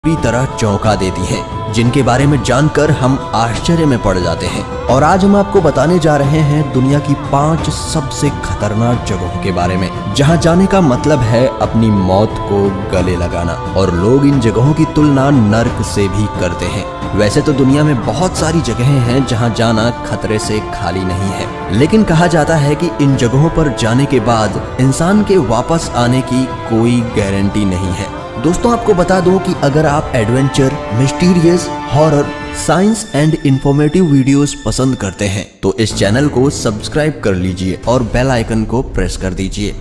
पूरी तरह चौंका देती हैं, जिनके बारे में जानकर हम आश्चर्य में पड़ जाते हैं। और आज हम आपको बताने जा रहे हैं दुनिया की 5 सबसे खतरनाक जगहों के बारे में, जहां जाने का मतलब है अपनी मौत को गले लगाना। और लोग इन जगहों की तुलना नर्क से भी करते हैं। वैसे तो दुनिया में बहुत सारी जगहें हैं जहां जाना खतरे से खाली नहीं है, लेकिन कहा जाता है कि इन जगहों पर जाने के बाद इंसान के वापस आने की कोई गारंटी नहीं है। दोस्तों, आपको बता दूं कि अगर आप adventure, mysterious, horror, science and informative videos पसंद करते हैं तो इस चैनल को सब्सक्राइब कर लीजिए और बेल आइकन को प्रेस कर दीजिए।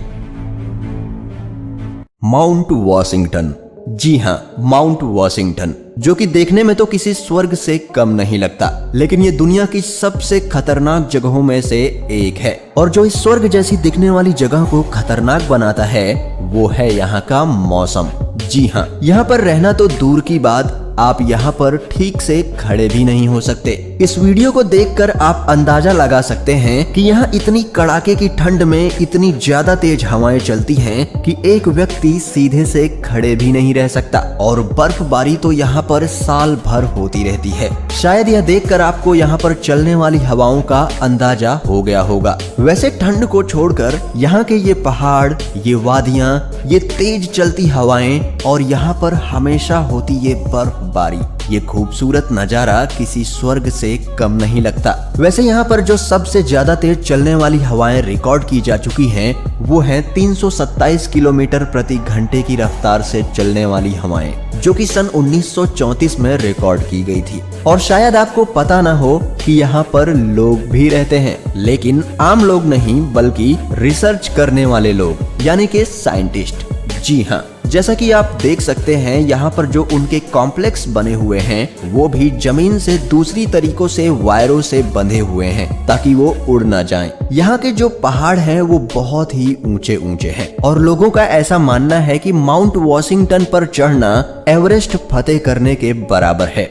माउंट वॉशिंगटन, जी हाँ, माउंट वॉशिंगटन, जो कि देखने में तो किसी स्वर्ग से कम नहीं लगता, लेकिन ये दुनिया की सबसे खतरनाक जगहों में से एक है। और जो इस स्वर्ग जैसी दिखने वाली जगह को खतरनाक बनाता है वो है यहाँ का मौसम। जी हाँ, यहाँ पर रहना तो दूर की बात, आप यहाँ पर ठीक से खड़े भी नहीं हो सकते। इस वीडियो को देखकर आप अंदाजा लगा सकते हैं कि यहाँ इतनी कड़ाके की ठंड में इतनी ज्यादा तेज हवाएं चलती हैं कि एक व्यक्ति सीधे से खड़े भी नहीं रह सकता। और बर्फबारी तो यहाँ पर साल भर होती रहती है। शायद यह देखकर आपको यहाँ पर चलने वाली हवाओं का अंदाजा हो गया होगा। वैसे ठंड को छोड़कर यहाँ के ये पहाड़, ये वादियाँ, ये तेज चलती हवाएं और यहाँ पर हमेशा होती ये बर्फबारी, ये खूबसूरत नजारा किसी स्वर्ग से कम नहीं लगता। वैसे यहाँ पर जो सबसे ज्यादा तेज चलने वाली हवाएं रिकॉर्ड की जा चुकी हैं वो हैं 327 किलोमीटर प्रति घंटे की रफ्तार से चलने वाली हवाएं, जो कि सन 1934 में रिकॉर्ड की गई थी। और शायद आपको पता ना हो कि यहाँ पर लोग भी रहते हैं, लेकिन आम लोग नहीं बल्कि रिसर्च करने वाले लोग, यानी कि साइंटिस्ट। जी हाँ, जैसा कि आप देख सकते हैं यहाँ पर जो उनके कॉम्प्लेक्स बने हुए हैं वो भी जमीन से दूसरी तरीकों से वायरों से बंधे हुए हैं ताकि वो उड़ ना जाएं। यहाँ के जो पहाड़ हैं वो बहुत ही ऊंचे ऊंचे हैं और लोगों का ऐसा मानना है कि माउंट वॉशिंगटन पर चढ़ना एवरेस्ट फतेह करने के बराबर है।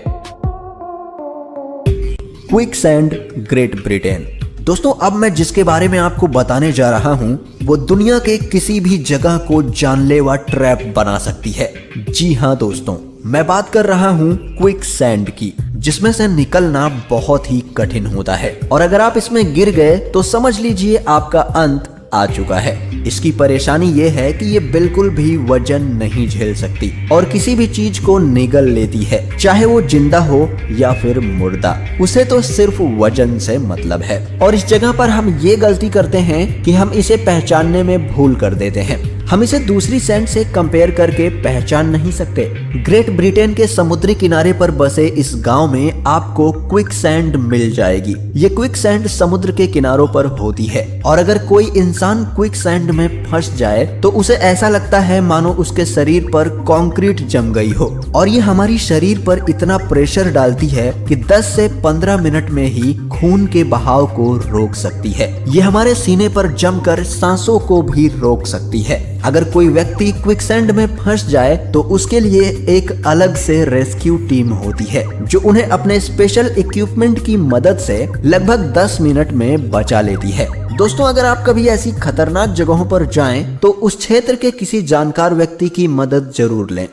Quicksand, great Britain. दोस्तों, अब मैं जिसके बारे में आपको बताने जा रहा हूँ वो दुनिया के किसी भी जगह को जानलेवा ट्रैप बना सकती है। जी हाँ दोस्तों, मैं बात कर रहा हूँ क्विकसैंड की, जिसमें से निकलना बहुत ही कठिन होता है। और अगर आप इसमें गिर गए तो समझ लीजिए आपका अंत आ चुका है। इसकी परेशानी ये है कि ये बिल्कुल भी वजन नहीं झेल सकती और किसी भी चीज को निगल लेती है, चाहे वो जिंदा हो या फिर मुर्दा, उसे तो सिर्फ वजन से मतलब है। और इस जगह पर हम ये गलती करते हैं कि हम इसे पहचानने में भूल कर देते हैं। हम इसे दूसरी सैंड से कंपेयर करके पहचान नहीं सकते। ग्रेट ब्रिटेन के समुद्री किनारे पर बसे इस गांव में आपको क्विकसैंड मिल जाएगी। ये क्विकसैंड समुद्र के किनारों पर होती है और अगर कोई इंसान क्विकसैंड में फंस जाए तो उसे ऐसा लगता है मानो उसके शरीर पर कंक्रीट जम गई हो। और ये हमारी शरीर पर इतना प्रेशर डालती है कि 10 से 15 मिनट में ही खून के बहाव को रोक सकती है। ये हमारे सीने पर जमकर सांसों को भी रोक सकती है। अगर कोई व्यक्ति क्विकसैंड में फंस जाए तो उसके लिए एक अलग से रेस्क्यू टीम होती है जो उन्हें अपने स्पेशल इक्विपमेंट की मदद से लगभग 10 मिनट में बचा लेती है। दोस्तों, अगर आप कभी ऐसी खतरनाक जगहों पर जाएं तो उस क्षेत्र के किसी जानकार व्यक्ति की मदद जरूर लें।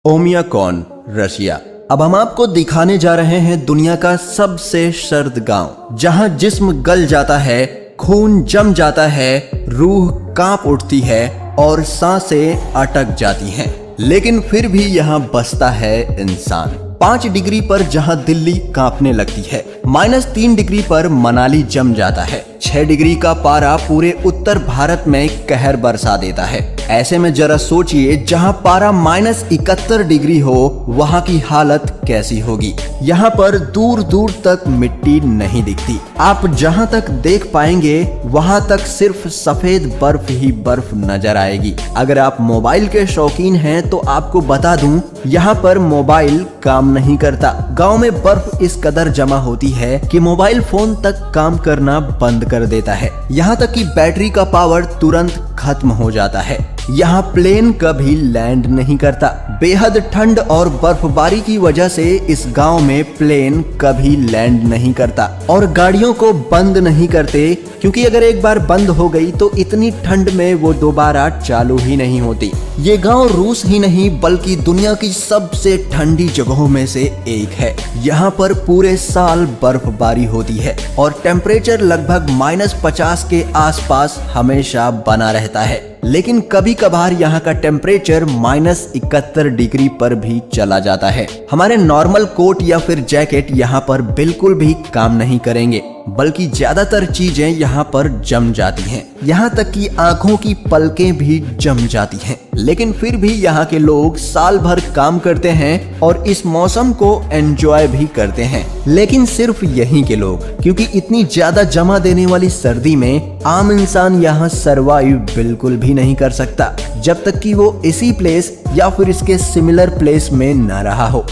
ओमियाकॉन, रशिया। अब हम आपको दिखाने जा रहे हैं दुनिया का सबसे सर्द गांव, जहां जिस्म गल जाता है, खून जम जाता है, रूह कांप उठती है और सांसें अटक जाती हैं, लेकिन फिर भी यहाँ बसता है इंसान। 5 डिग्री पर जहां दिल्ली कांपने लगती है, -3 डिग्री पर मनाली जम जाता है, 6 डिग्री का पारा पूरे उत्तर भारत में कहर बरसा देता है। ऐसे में जरा सोचिए, जहां पारा -71 डिग्री हो वहां की हालत कैसी होगी। यहाँ पर दूर दूर तक मिट्टी नहीं दिखती। आप जहां तक देख पाएंगे वहां तक सिर्फ सफेद बर्फ ही बर्फ नजर आएगी। अगर आप मोबाइल के शौकीन हैं तो आपको बता दूं, यहाँ पर मोबाइल काम नहीं करता। गांव में बर्फ इस कदर जमा होती है कि मोबाइल फोन तक काम करना बंद कर देता है। यहाँ तक कि बैटरी का पावर तुरंत खत्म हो जाता है। यहाँ प्लेन कभी लैंड नहीं करता। बेहद ठंड और बर्फबारी की वजह से इस गांव में प्लेन कभी लैंड नहीं करता और गाड़ियों को बंद नहीं करते, क्योंकि अगर एक बार बंद हो गई तो इतनी ठंड में वो दोबारा चालू ही नहीं होती। ये गांव रूस ही नहीं बल्कि दुनिया की सबसे ठंडी जगहों में से एक है। यहाँ पर पूरे साल बर्फबारी होती है और टेम्परेचर लगभग -50 के आसपास हमेशा बना रहता है, लेकिन कभी कभार यहाँ का टेम्परेचर -71 डिग्री पर भी चला जाता है। हमारे नॉर्मल कोट या फिर जैकेट यहाँ पर बिल्कुल भी काम नहीं करेंगे, बल्कि ज्यादातर चीजें यहाँ पर जम जाती हैं। यहाँ तक कि आंखों की पलकें भी जम जाती हैं, लेकिन फिर भी यहाँ के लोग साल भर काम करते हैं और इस मौसम को एंजॉय भी करते हैं। लेकिन सिर्फ यहीं के लोग, क्योंकि इतनी ज्यादा जमा देने वाली सर्दी में आम इंसान यहाँ सरवाइव बिल्कुल भी नहीं कर सकता, जब तक कि वो इसी प्लेस या फिर इसके सिमिलर प्लेस में न रहा हो।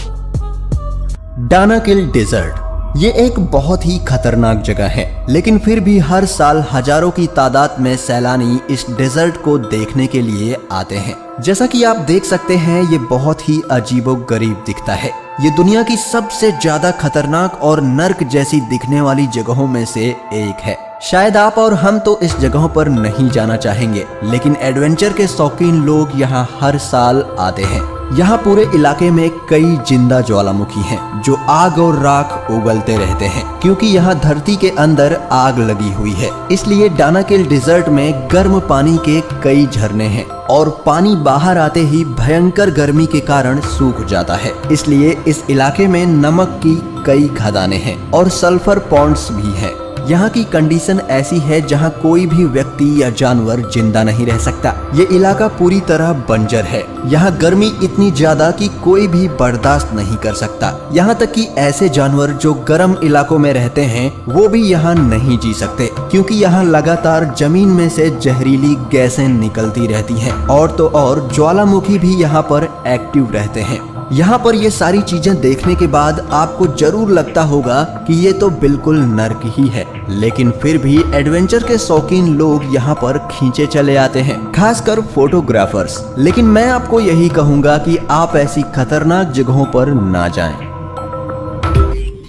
डानाकिल डेजर्ट ये एक बहुत ही खतरनाक जगह है, लेकिन फिर भी हर साल हजारों की तादाद में सैलानी इस डेजर्ट को देखने के लिए आते हैं। जैसा कि आप देख सकते हैं, ये बहुत ही अजीबोगरीब दिखता है। ये दुनिया की सबसे ज्यादा खतरनाक और नर्क जैसी दिखने वाली जगहों में से एक है। शायद आप और हम तो इस जगहों पर नहीं जाना चाहेंगे, लेकिन एडवेंचर के शौकीन लोग यहाँ हर साल आते हैं। यहाँ पूरे इलाके में कई जिंदा ज्वालामुखी हैं जो आग और राख उगलते रहते हैं, क्योंकि यहाँ धरती के अंदर आग लगी हुई है। इसलिए डानाकिल डेजर्ट में गर्म पानी के कई झरने हैं और पानी बाहर आते ही भयंकर गर्मी के कारण सूख जाता है। इसलिए इस इलाके में नमक की कई खदानें हैं और सल्फर पॉन्ड्स भी हैं। यहाँ की कंडीशन ऐसी है जहाँ कोई भी व्यक्ति या जानवर जिंदा नहीं रह सकता। ये इलाका पूरी तरह बंजर है। यहाँ गर्मी इतनी ज्यादा कि कोई भी बर्दाश्त नहीं कर सकता। यहाँ तक कि ऐसे जानवर जो गर्म इलाकों में रहते हैं वो भी यहाँ नहीं जी सकते, क्योंकि यहाँ लगातार जमीन में से जहरीली गैसें निकलती रहती हैं। और तो और ज्वालामुखी भी यहाँ पर एक्टिव रहते हैं। यहाँ पर ये सारी चीजें देखने के बाद आपको जरूर लगता होगा कि ये तो बिल्कुल नर्क ही है, लेकिन फिर भी एडवेंचर के शौकीन लोग यहाँ पर खींचे चले आते हैं, खासकर फोटोग्राफर्स। लेकिन मैं आपको यही कहूँगा कि आप ऐसी खतरनाक जगहों पर ना जाएं।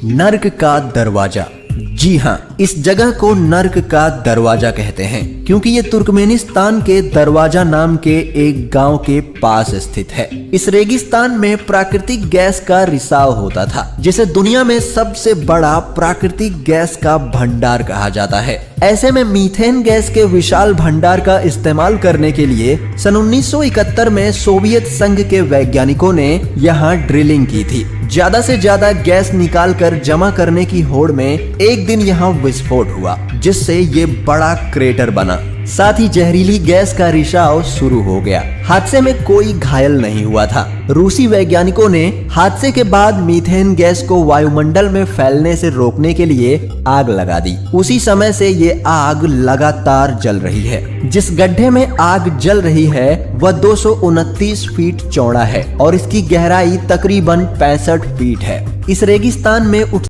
नर्क का दरवाजा। जी हाँ, इस जगह को नर्क का दरवाजा कहते हैं, क्योंकि ये तुर्कमेनिस्तान के दरवाजा नाम के एक गांव के पास स्थित है। इस रेगिस्तान में प्राकृतिक गैस का रिसाव होता था, जिसे दुनिया में सबसे बड़ा प्राकृतिक गैस का भंडार कहा जाता है। ऐसे में मीथेन गैस के विशाल भंडार का इस्तेमाल करने के लिए सन 1971 में सोवियत संघ के वैज्ञानिकों ने यहाँ ड्रिलिंग की थी। ज्यादा से ज्यादा गैस निकाल कर जमा करने की होड़ में एक दिन यहाँ विस्फोट हुआ, जिससे ये बड़ा क्रेटर बना। साथ ही जहरीली गैस का रिसाव शुरू हो गया। हादसे में कोई घायल नहीं हुआ था। रूसी वैज्ञानिकों ने हादसे के बाद मीथेन गैस को वायुमंडल में फैलने से रोकने के लिए आग लगा दी। उसी समय से ये आग लगातार जल रही है। जिस गड्ढे में आग जल रही है वह 229 फीट चौड़ा है और इसकी गहराई तकरीबन 65 फीट है। इस रेगिस्तान में